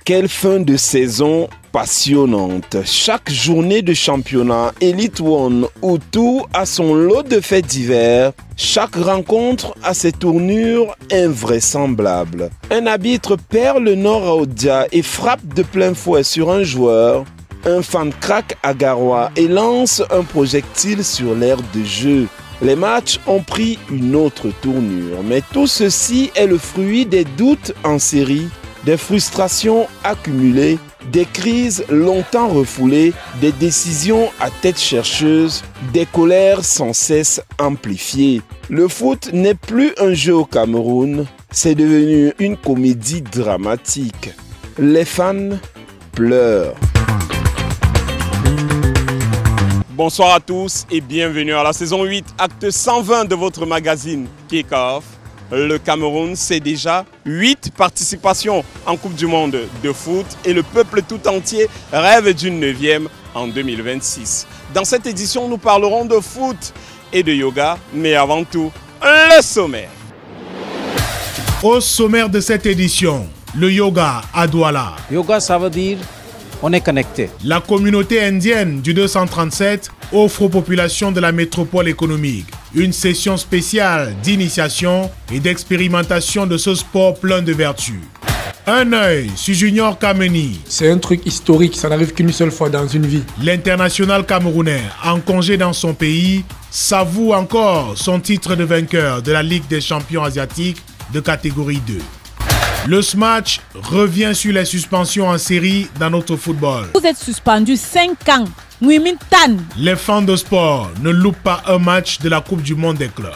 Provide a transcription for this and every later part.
Quelle fin de saison passionnante. Chaque journée de championnat Elite One ou Tour a son lot de faits divers. Chaque rencontre a ses tournures invraisemblables. Un arbitre perd le nord à Odia et frappe de plein fouet sur un joueur. Un fan craque à Garoua et lance un projectile sur l'aire de jeu. Les matchs ont pris une autre tournure, mais tout ceci est le fruit des doutes en série, des frustrations accumulées, des crises longtemps refoulées, des décisions à tête chercheuse, des colères sans cesse amplifiées. Le foot n'est plus un jeu au Cameroun, c'est devenu une comédie dramatique. Les fans pleurent. Bonsoir à tous et bienvenue à la saison 8, acte 120 de votre magazine Kick-Off. Le Cameroun, c'est déjà 8 participations en Coupe du Monde de foot et le peuple tout entier rêve d'une 9e en 2026. Dans cette édition, nous parlerons de foot et de yoga, mais avant tout, le sommaire. Au sommaire de cette édition, le yoga à Douala. Yoga, ça veut dire on est connecté. La communauté indienne du 237 offre aux populations de la métropole économique une session spéciale d'initiation et d'expérimentation de ce sport plein de vertus. Un œil sur Junior Kameni. C'est un truc historique, ça n'arrive qu'une seule fois dans une vie. L'international camerounais, en congé dans son pays, savoure encore son titre de vainqueur de la Ligue des champions asiatiques de catégorie 2. Le SMATCH revient sur les suspensions en série dans notre football. Vous êtes suspendu 5 ans. Les fans de sport ne loupent pas un match de la Coupe du Monde des clubs.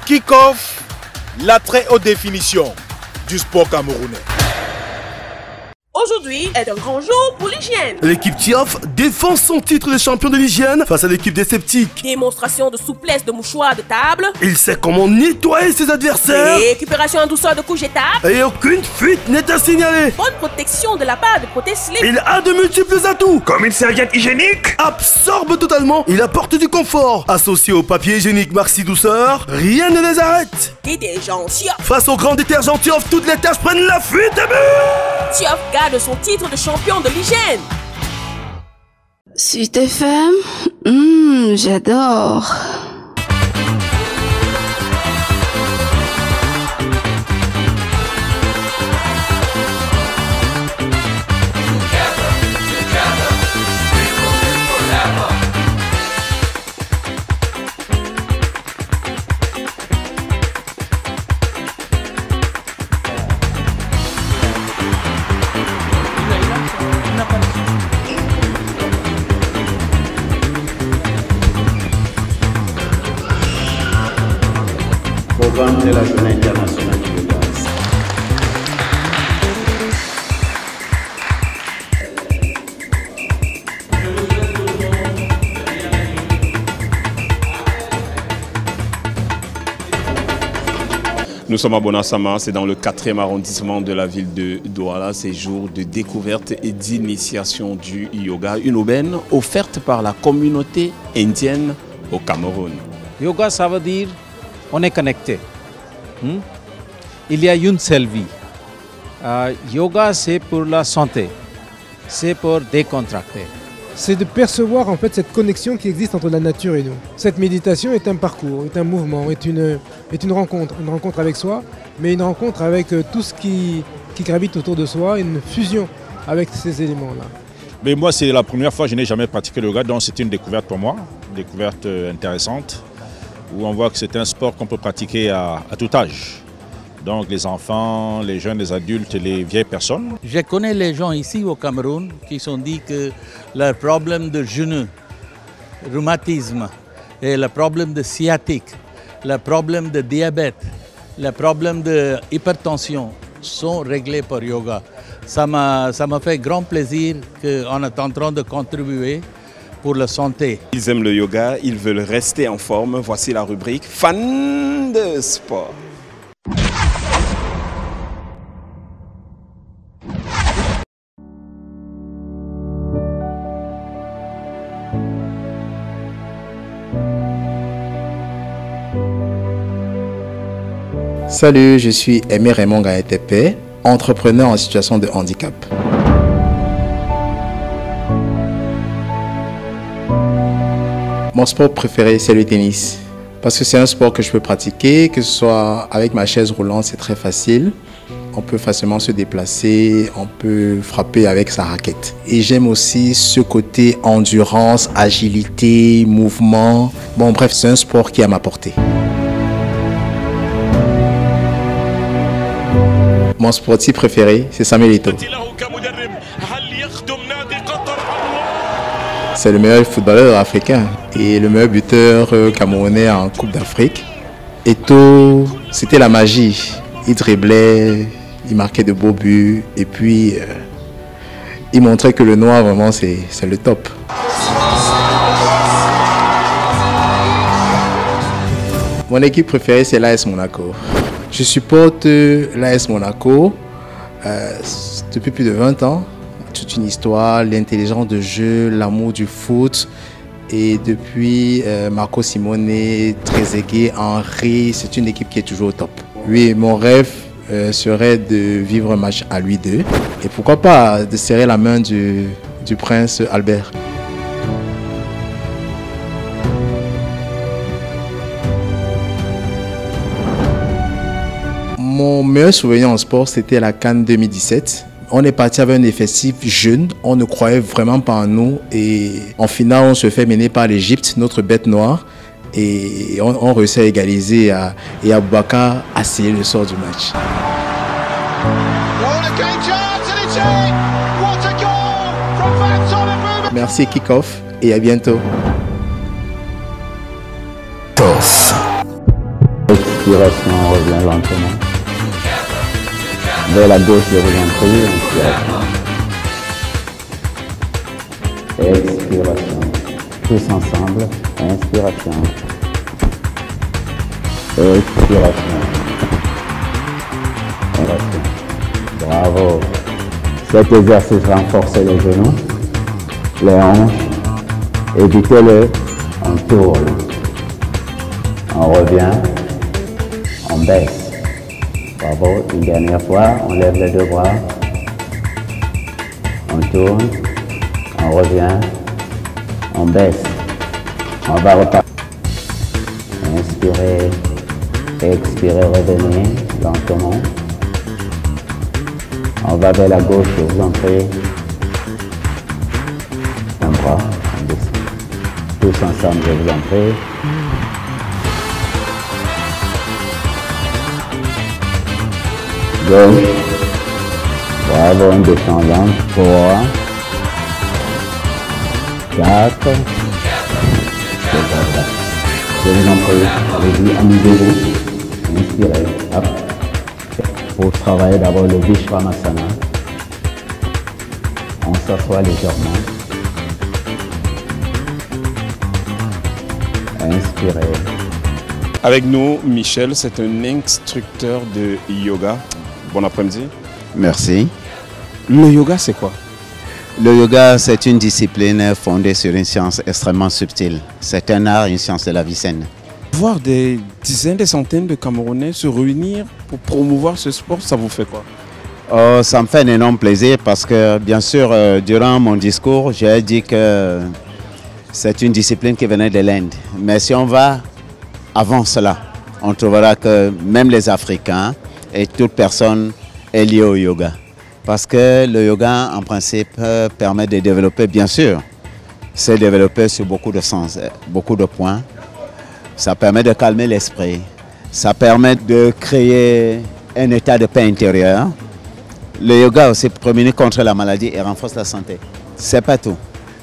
Kick-Off, la très haute définition du sport camerounais. Aujourd'hui est un grand jour pour l'hygiène. L'équipe TIAF défend son titre de champion de l'hygiène face à l'équipe des sceptiques. Démonstration de souplesse de mouchoirs de table. Il sait comment nettoyer ses adversaires. Récupération en douceur de couches étapes. Et aucune fuite n'est à signaler. Bonne protection de la part de Proté Slip. Il a de multiples atouts. Comme une serviette hygiénique. Absorbe totalement, il apporte du confort. Associé au papier hygiénique Maxi Douceur, rien ne les arrête. Détergent TIAF. Face au grand détergent TIAF, toutes les tâches prennent la fuite et but. TIAF garde son titre de champion de l'hygiène. Sud FM, j'adore. Programme de la Journée internationale du yoga. Nous sommes à Bonassama, c'est dans le 4e arrondissement de la ville de Douala. C'est jour de découverte et d'initiation du yoga. Une aubaine offerte par la communauté indienne au Cameroun. Yoga, ça veut dire on est connecté. Il y a une seule vie. Yoga, c'est pour la santé. C'est pour décontracter. C'est de percevoir en fait cette connexion qui existe entre la nature et nous. Cette méditation est un parcours, est un mouvement, est une rencontre avec soi, mais une rencontre avec tout ce qui gravite autour de soi, une fusion avec ces éléments-là. Mais moi, c'est la première fois, je n'ai jamais pratiqué le yoga, donc c'est une découverte pour moi, une découverte intéressante, où on voit que c'est un sport qu'on peut pratiquer à tout âge. Donc les enfants, les jeunes, les adultes, les vieilles personnes. Je connais les gens ici au Cameroun qui sont dit que leur problème de genou, rhumatisme, et le problème de sciatique, le problème de diabète, le problème de hypertension sont réglés par yoga. Ça m'a fait grand plaisir qu'on est en train de contribuer pour la santé. Ils aiment le yoga, ils veulent rester en forme. Voici la rubrique Fans de sport. Salut, je suis Aimé Raymond Gaëtepe, entrepreneur en situation de handicap. Mon sport préféré, c'est le tennis. Parce que c'est un sport que je peux pratiquer, que ce soit avec ma chaise roulante, c'est très facile. On peut facilement se déplacer, on peut frapper avec sa raquette. Et j'aime aussi ce côté endurance, agilité, mouvement. Bon bref, c'est un sport qui est à ma portée. Mon sportif préféré, c'est Samuel Eto'o. C'est le meilleur footballeur africain et le meilleur buteur camerounais en Coupe d'Afrique. Eto'o, c'était la magie. Il driblait, il marquait de beaux buts et puis il montrait que le noir vraiment c'est le top. Mon équipe préférée c'est l'AS Monaco. Je supporte l'AS Monaco depuis plus de 20 ans. Toute une histoire, l'intelligence de jeu, l'amour du foot. Et depuis Marco Simone, Trezeguet, Henry, c'est une équipe qui est toujours au top. Oui, mon rêve serait de vivre un match à lui deux. Et pourquoi pas de serrer la main du prince Albert. Mon meilleur souvenir en sport, c'était la CAN 2017. On est parti avec un effectif jeune, on ne croyait vraiment pas en nous et en finale on se fait mener par l'Égypte, notre bête noire, et on réussit à égaliser et Aboubakar a scellé le sort du match. Merci Kick-Off et à bientôt. Toss. Expiration, on revient lentement. Vers la gauche, je vous en prie, inspiration. Expiration. Tous ensemble, inspiration. Expiration. Inspiration. Bravo. Cet exercice renforce les genoux, les hanches. Évitez-le, on tourne. On revient, on baisse. Bravo, une dernière fois, on lève les deux bras, on tourne, on revient, on baisse, on va repartir. Inspirez, expirez, revenez lentement. On va vers la gauche, je vous en prie. Un bras, on descend. Tous ensemble, je vous en prie. Gauche. Bravo, on descend lent. 3, 4. Je vous en prie, allez-y, amusez-vous. Inspirez. Hop. Pour travailler d'abord le Vishvamasana. On s'assoit légèrement. Inspirez. Avec nous, Michel, c'est un instructeur de yoga. Bon après-midi. Merci. Le yoga, c'est quoi? Le yoga, c'est une discipline fondée sur une science extrêmement subtile. C'est un art, une science de la vie saine. Voir des dizaines, des centaines de Camerounais se réunir pour promouvoir ce sport, ça vous fait quoi? Ça me fait un énorme plaisir parce que, bien sûr, durant mon discours, j'ai dit que c'est une discipline qui venait de l'Inde. Mais si on va avant cela, on trouvera que même les Africains et toute personne est liée au yoga. Parce que le yoga, en principe, permet de développer, bien sûr, c'est développer sur beaucoup de sens, beaucoup de points. Ça permet de calmer l'esprit. Ça permet de créer un état de paix intérieure. Le yoga aussi prémunit contre la maladie et renforce la santé. C'est pas tout.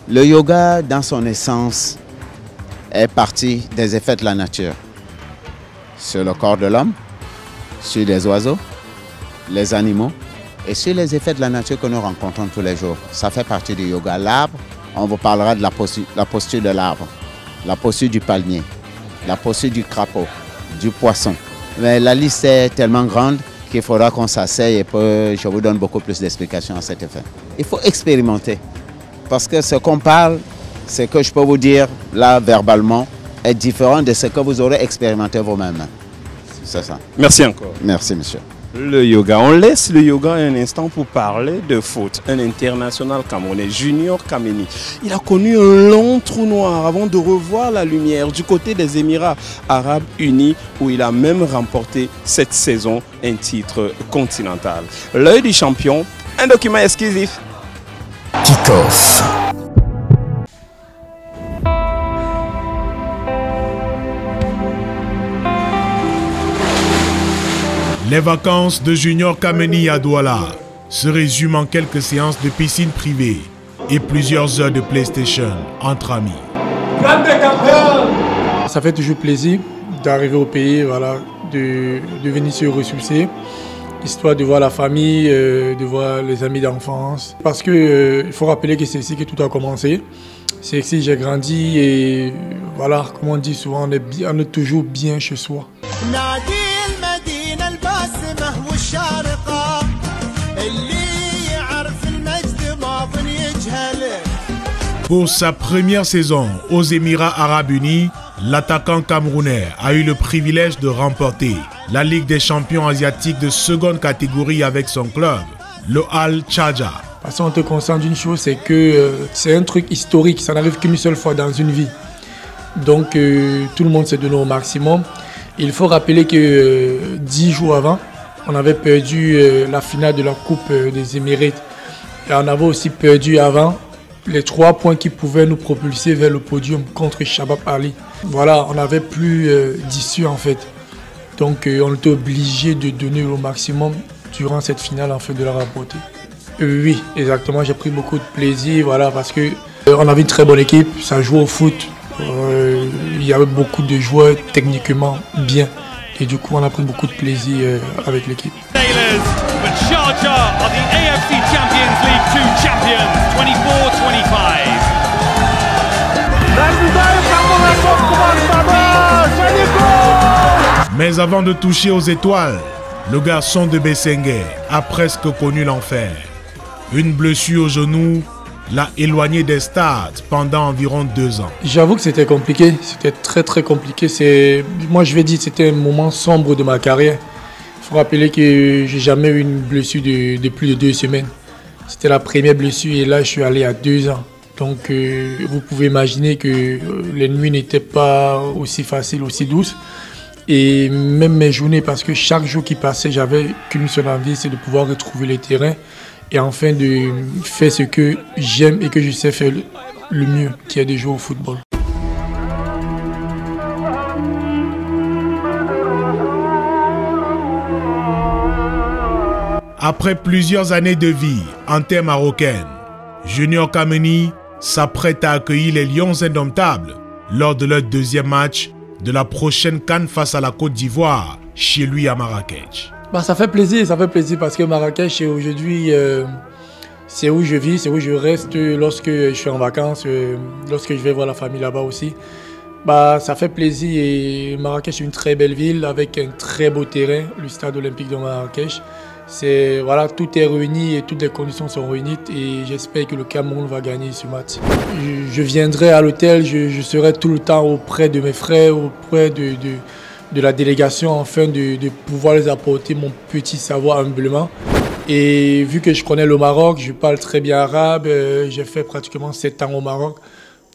Le yoga, dans son essence, est parti des effets de la nature. Sur le corps de l'homme, sur les oiseaux, les animaux et sur les effets de la nature que nous rencontrons tous les jours. Ça fait partie du yoga. L'arbre, on vous parlera de la posture de l'arbre, la posture du palmier, la posture du crapaud, du poisson. Mais la liste est tellement grande qu'il faudra qu'on s'asseye et je vous donne beaucoup plus d'explications à cet effet. Il faut expérimenter parce que ce qu'on parle, ce que je peux vous dire là verbalement, est différent de ce que vous aurez expérimenté vous-même. C'est ça. Merci encore. Merci, monsieur. Le yoga. On laisse le yoga un instant pour parler de foot. Un international camerounais, Junior Kameni. Il a connu un long trou noir avant de revoir la lumière du côté des Émirats Arabes Unis, où il a même remporté cette saison un titre continental. L'œil du champion, un document exclusif. Kick-off. Les vacances de Junior Kameni à Douala se résument en quelques séances de piscine privée et plusieurs heures de PlayStation entre amis. Ça fait toujours plaisir d'arriver au pays, voilà, de venir se ressourcer, histoire de voir la famille, de voir les amis d'enfance. Parce que il faut rappeler que c'est ici que tout a commencé. C'est ici que j'ai grandi et voilà, comme on dit souvent, on est toujours bien chez soi. Pour sa première saison aux Émirats Arabes Unis, l'attaquant camerounais a eu le privilège de remporter la Ligue des champions asiatiques de seconde catégorie avec son club, le Al Charja. Parce qu'on te conscient d'une chose, c'est que c'est un truc historique, ça n'arrive qu'une seule fois dans une vie. Donc tout le monde s'est donné au maximum. Il faut rappeler que 10 jours avant, on avait perdu la finale de la Coupe des Émirats. Et on avait aussi perdu avant les 3 points qui pouvaient nous propulser vers le podium contre Shabab Ali. Voilà, on n'avait plus d'issue en fait. Donc on était obligé de donner au maximum durant cette finale en fait de la rapporter. Oui, exactement, j'ai pris beaucoup de plaisir, voilà, parce que on avait une très bonne équipe, ça jouait au foot. Il y avait beaucoup de joueurs techniquement bien. Et du coup, on a pris beaucoup de plaisir avec l'équipe. Mais avant de toucher aux étoiles, le garçon de Bessengue a presque connu l'enfer. Une blessure au genou l'a éloigné des stades pendant environ 2 ans. J'avoue que c'était compliqué, c'était très compliqué. Moi je vais dire que c'était un moment sombre de ma carrière. Il faut rappeler que j'ai jamais eu une blessure de plus de 2 semaines. C'était la première blessure et là je suis allé à 2 ans. Donc vous pouvez imaginer que les nuits n'étaient pas aussi faciles, aussi douces. Et même mes journées, parce que chaque jour qui passait, j'avais qu'une seule envie, c'est de pouvoir retrouver les terrains. Et enfin de faire ce que j'aime et que je sais faire le mieux, qui est de jouer au football. Après plusieurs années de vie en terre marocaine, Junior Kameni s'apprête à accueillir les Lions indomptables lors de leur 2e match de la prochaine CAN face à la Côte d'Ivoire, chez lui à Marrakech. Ça fait plaisir parce que Marrakech aujourd'hui, c'est où je vis, c'est où je reste lorsque je suis en vacances, lorsque je vais voir la famille là-bas aussi. Ça fait plaisir et Marrakech est une très belle ville avec un très beau terrain, le stade olympique de Marrakech. Voilà, tout est réuni et toutes les conditions sont réunies et j'espère que le Cameroun va gagner ce match. Je viendrai à l'hôtel, je serai tout le temps auprès de mes frères, auprès de la délégation afin de pouvoir les apporter mon petit savoir humblement. Et vu que je connais le Maroc, je parle très bien arabe, j'ai fait pratiquement 7 ans au Maroc.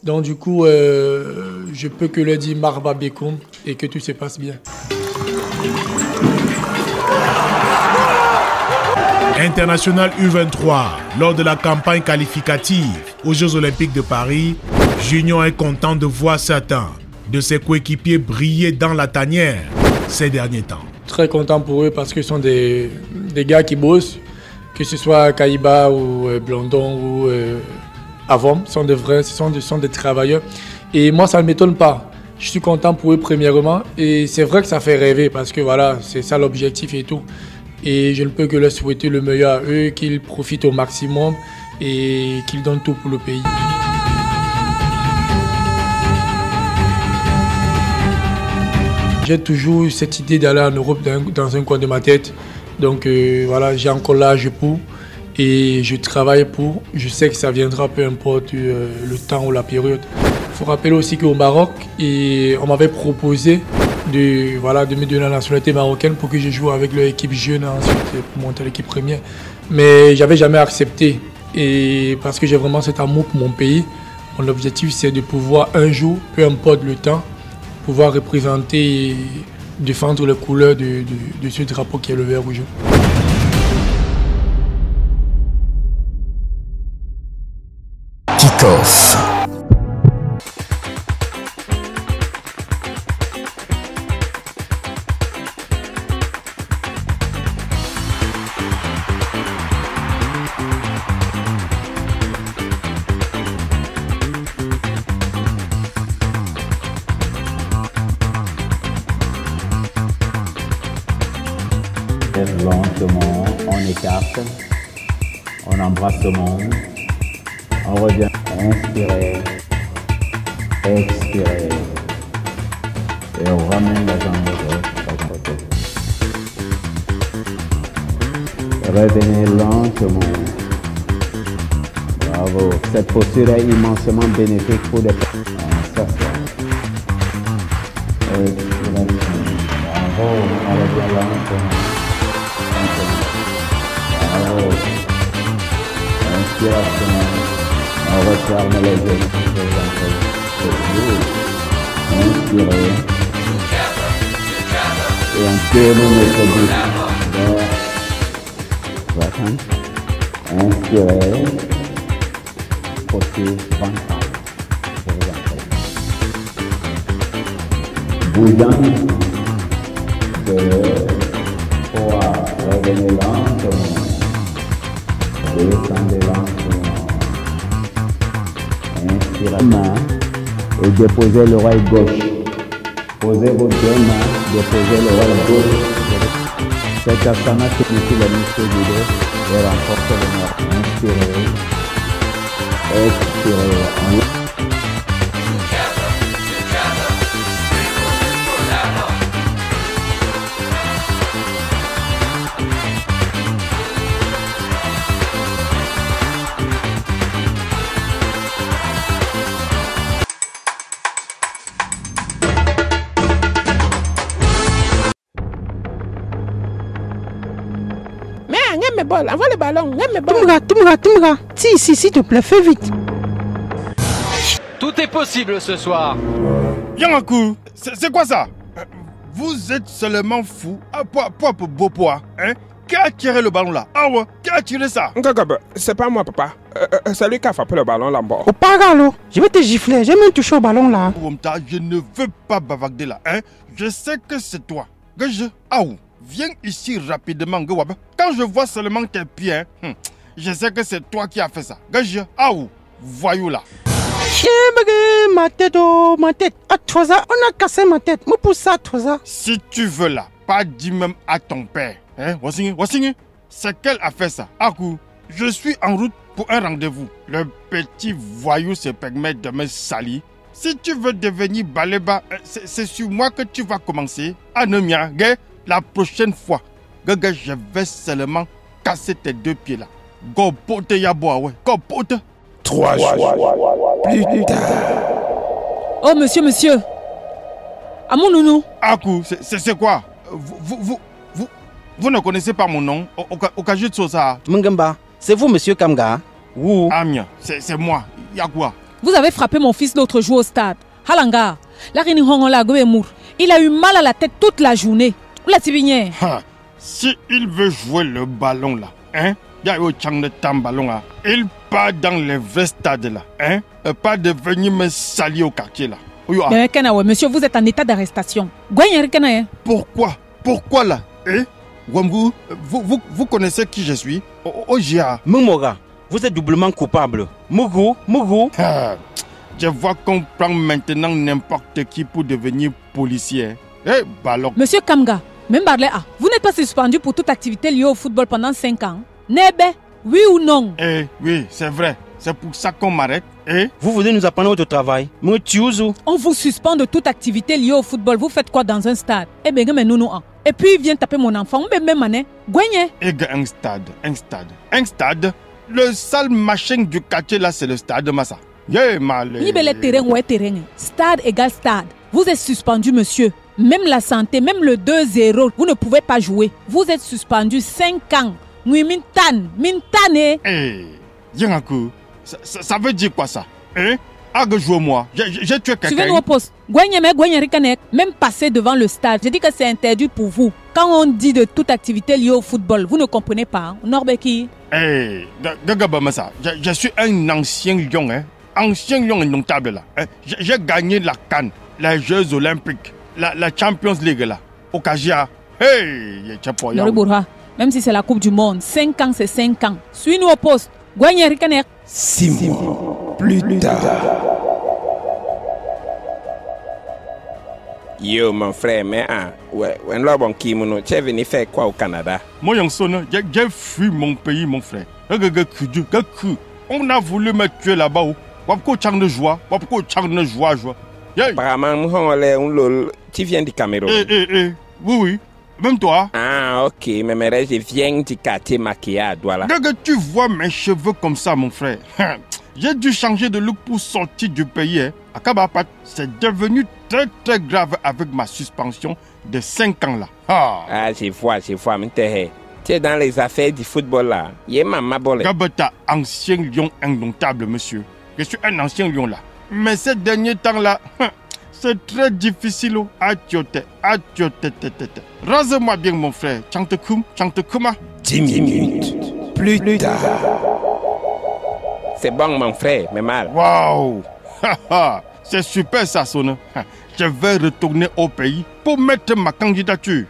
Donc du coup, je peux que leur dire marhaba bekoum et que tout se passe bien. International U23, lors de la campagne qualificative aux Jeux Olympiques de Paris, Junior est content de voir certains de ses coéquipiers briller dans la tanière ces derniers temps. Très content pour eux parce que ce sont des gars qui bossent, que ce soit Kaïba ou Blandon ou Avom, ce sont des travailleurs. Et moi, ça ne m'étonne pas. Je suis content pour eux premièrement et c'est vrai que ça fait rêver parce que voilà, c'est ça l'objectif et tout. Et je ne peux que leur souhaiter le meilleur à eux, qu'ils profitent au maximum et qu'ils donnent tout pour le pays. J'ai toujours eu cette idée d'aller en Europe dans un coin de ma tête. Donc voilà, j'ai encore l'âge pour et je travaille pour. Je sais que ça viendra, peu importe le temps ou la période. Il faut rappeler aussi qu'au Maroc, on m'avait proposé de me donner la nationalité marocaine pour que je joue avec l'équipe jeune, ensuite pour monter à l'équipe première. Mais j'avais jamais accepté. Et parce que j'ai vraiment cet amour pour mon pays, mon objectif c'est de pouvoir un jour, peu importe le temps, pouvoir représenter et défendre les couleurs de ce drapeau qui est le vert rouge. Kick-off. Lentement, on écarte, on embrasse le monde, on revient, inspirer, expirer, et on ramène la jambe droite à côté. Revenez lentement. Bravo, cette posture est immensément bénéfique pour les personnes. Bravo, on revient lentement. Inspiration, on referme les yeux. Inspirez. Et on tourne notre bouche vers droite. Inspirez. Côté ventral. Bouillant. 2, 3, revenez lentement. Descendez lentement. Inspirez main et déposez l'oreille gauche. Posez vos deux mains, déposez l'oreille gauche. Cet asana signifie le muscle du dos et renforce le nerf. Inspirez. Expirez. Envoie le ballon, Toumra, si, s'il te plaît, fais vite. Tout est possible ce soir. Yangaku, c'est quoi ça? Vous êtes seulement fou. Poids pour beau poids, hein? Qui a tiré le ballon là? Ah ouais, qui a tiré ça? C'est pas moi, papa. C'est lui qui a frappé le ballon là-bas. Oh, Pagalo, je vais te gifler. J'ai même touché au ballon là. Je ne veux pas bavarder là, hein? Je sais que c'est toi. Ah ouais. Viens ici rapidement, Gawab. Quand je vois seulement tes pieds, je sais que c'est toi qui as fait ça. Gage, voyou là. Ma tête, à toi ça, on a cassé ma tête. Me pousse ça, toi ça. Si tu veux là, pas dis même à ton père. Hein, Wassing, c'est qu'elle a fait ça. Akou, je suis en route pour un rendez-vous. Le petit voyou se permet de me salir. Si tu veux devenir baléba, c'est sur moi que tu vas commencer. Anemia, gay. La prochaine fois, Gaga, je vais seulement casser tes deux pieds là. Go pote yaboa, ouais. Go pote. 3 jours plus tard. Oh, monsieur. À mon nounou. Akou, c'est quoi? Vous ne connaissez pas mon nom? Okaji Tsosa. Mungamba, c'est vous, monsieur Kamga? Oui. Amia, c'est moi. Yagua. Vous avez frappé mon fils l'autre jour au stade. Halanga. Il a eu mal à la tête toute la journée. Si il veut jouer le ballon là, hein, il part dans les vrais stades là, hein, pas de venir me salir au quartier là. Monsieur, vous êtes en état d'arrestation. Pourquoi là, hein? Vous connaissez qui je suis? Ojia. Mumoga, vous êtes doublement coupable. Mougou. Je vois qu'on prend maintenant n'importe qui pour devenir policier. Hey, ballon. Monsieur Kamga, même Barléa, vous n'êtes pas suspendu pour toute activité liée au football pendant 5 ans? Nebe, oui ou non? Oui, c'est vrai. C'est pour ça qu'on m'arrête. Vous voulez nous apprendre votre travail? On vous suspend de toute activité liée au football. Vous faites quoi dans un stade? Et puis il vient taper mon enfant. Un stade. Le sale machin du quartier là, c'est le stade Massa. Stade égale stade. Vous êtes suspendu, monsieur. même la santé, même le 2-0, vous ne pouvez pas jouer. Vous êtes suspendu 5 ans. Oui, mintane. Eh, Yangaku, ça veut dire quoi ça? Hein? Jouez-moi, j'ai tué quelqu'un. Suivez-nous au poste. Même passer devant le stade, je dis que c'est interdit pour vous. Quand on dit de toute activité liée au football, vous ne comprenez pas. Norbeki. Eh, je suis un ancien lion, hein. Ancien lion indomptable là. Hein? J'ai gagné la CAN, les Jeux Olympiques, la Champions League là. Au Kajia. Hey, même si c'est la Coupe du Monde, 5 ans c'est 5 ans. Suis-nous au poste. 6 mois plus tard. Yo, mon frère, mais tu es venu faire quoi au Canada? Moi, j'ai fui mon pays, mon frère. On a voulu me tuer là-bas. Apparemment, tu viens du Cameroun. Oui. Même toi. Ah, ok. Mais je viens du quartier maquillé à Douala. Tu vois mes cheveux comme ça, mon frère. J'ai dû changer de look pour sortir du pays. Hein. C'est devenu très très grave avec ma suspension de 5 ans là. Ah, je vois. Tu es dans les affaires du football là. Gabata, ancien lion indomptable, monsieur. Je suis un ancien lion là. Mais ces derniers temps là, c'est très difficile. Rase-moi bien, mon frère. Chantekuma. 10 minutes plus tard. C'est bon, mon frère, mais mal. Waouh! C'est super ça, Sona. Je vais retourner au pays pour mettre ma candidature.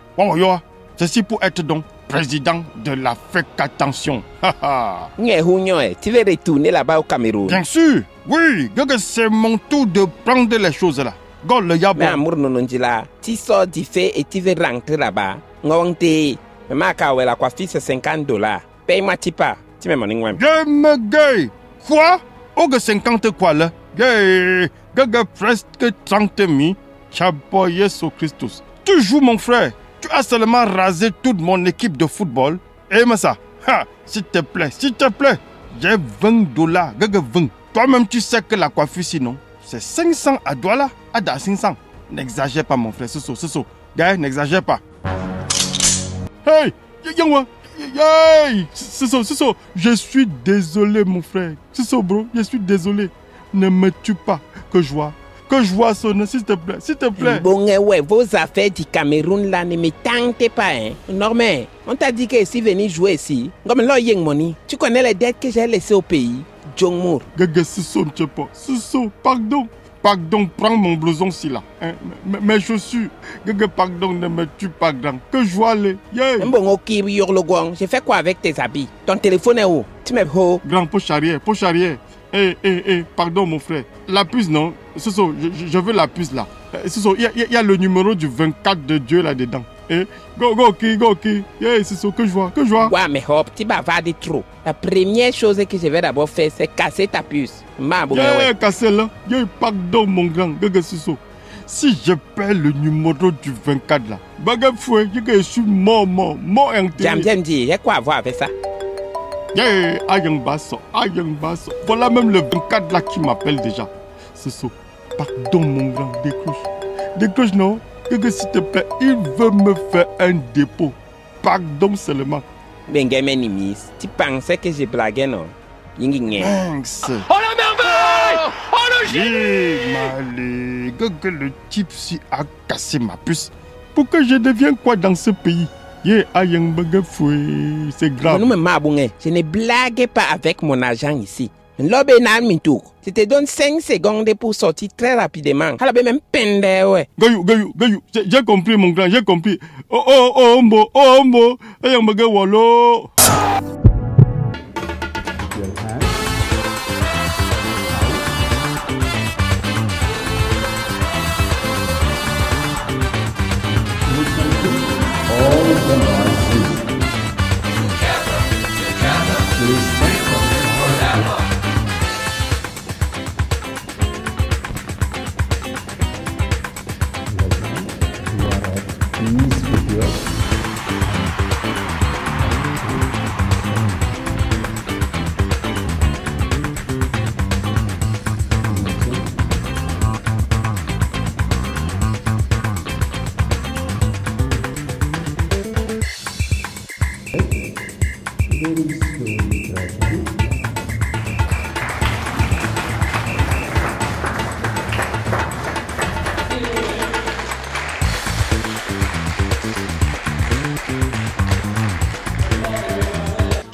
Ceci pour être donc président de la FEC Attention. Tu veux retourner là-bas au Cameroun? Bien sûr, oui. C'est mon tour de prendre les choses là. Mais amour non, tu sors du fait et tu veux rentrer là-bas. Mais la coiffure c'est $50. Paye-moi pas. Tu mets mon ingwem. Gay. Quoi? 50 quoi là? Presque 30 000. Chaboye so Christus. Tu joues mon frère. Tu as seulement rasé toute mon équipe de football. Et mais ça, s'il te plaît. J'ai $20. 20. Toi-même tu sais que la coiffure sinon, c'est 500 à Douala. À 500. N'exagère pas mon frère. C'est ça. Gars, n'exagère pas. Hey! Hey! C'est ça. Je suis désolé, mon frère. C'est ça, bro. Je suis désolé. Ne me tue pas. Que je vois sonner, s'il te plaît. Bon, ouais, vos affaires du Cameroun là ne me tentent pas, hein. Normal. On t'a dit que si venir jouer ici, comme là, Yang Money, tu connais les dettes que j'ai laissées au pays. Jongmour. Gaga, Pardon, prends mon blouson ici là. Hein? Mes chaussures. Pardon, ne me tue pas, grand. Que je vois aller. Bon, ok, j'ai fait quoi avec tes habits? Ton téléphone est où? Tu me ho. Grand, poche arrière. Pardon, mon frère. La puce, non? Je veux la puce là. Il y a le numéro du 24 de Dieu là-dedans. Go, ok. C'est ça que je vois. Ouais, mais hop, tu bavardes trop. La première chose que je vais d'abord faire, c'est casser ta puce. Casser là. Pardon, mon grand. Si je perds le numéro du 24 là, je suis mort enterré. J'aime dire, il y a quoi à voir avec ça? Ayang Basso. Voilà même le 24 là qui m'appelle déjà. C'est ça. Pardon, mon grand. Décroche, non? S'il te plaît, il veut me faire un dépôt. Pardon seulement. Bengamin, tu pensais que j'ai blagué, non? Thanks. Oh la merveille! Oh le génie! Le type si a cassé ma puce. Pour que je devienne quoi dans ce pays? C'est grave. Je ne blague pas avec mon agent ici. Je te donne 5 secondes pour sortir très rapidement. Gayou, j'ai compris mon grand, j'ai compris. Ombo. Walo.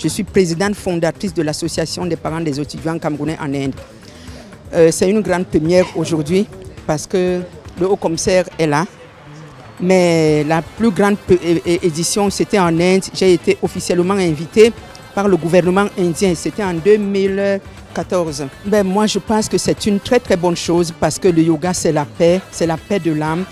Je suis présidente fondatrice de l'association des parents des étudiants camerounais en Inde. C'est une grande première aujourd'hui parce que le haut-commissaire est là. Mais la plus grande édition, c'était en Inde. J'ai été officiellement invitée par le gouvernement indien. C'était en 2014. Moi, je pense que c'est une très très bonne chose parce que le yoga, c'est la paix de l'âme,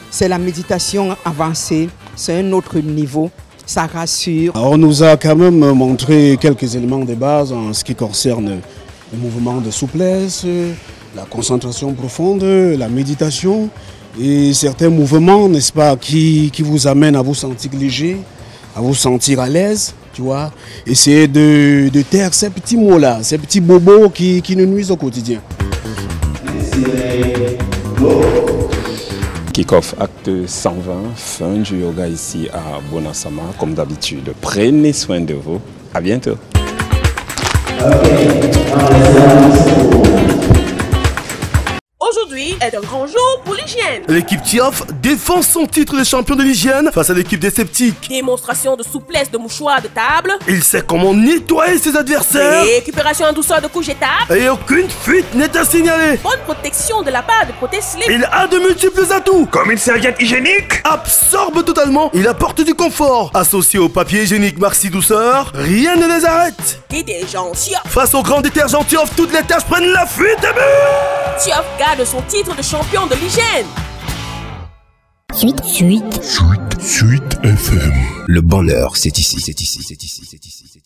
c'est la méditation avancée, c'est un autre niveau, ça rassure. On nous a quand même montré quelques éléments de base en ce qui concerne le mouvement de souplesse, la concentration profonde, la méditation et certains mouvements, n'est-ce pas, qui vous amènent à vous sentir léger, à vous sentir à l'aise, tu vois. Essayez de taire ces petits mots-là, ces petits bobos qui nous nuisent au quotidien. Kick-off, acte 120, fin du yoga ici à Bonasama, comme d'habitude. Prenez soin de vous. À bientôt. Aujourd'hui est un grand jour pour l'hygiène. L'équipe Tiof défend son titre de champion de l'hygiène face à l'équipe des sceptiques. Démonstration de souplesse de mouchoir de table. Il sait comment nettoyer ses adversaires. Récupération en douceur de couche étape. Et aucune fuite n'est à signaler. Bonne protection de la part de Proté Slip. Il a de multiples atouts. Comme une serviette hygiénique. Absorbe totalement. Il apporte du confort. Associé au papier hygiénique Maxi Douceur, rien ne les arrête. Détergent Tiof. Face au grand détergent Tiof, toutes les tâches prennent la fuite et but. Tiof garde son titre de champion de l'hygiène. Suite FM. Le bonheur, c'est ici, c'est ici, c'est ici, c'est ici.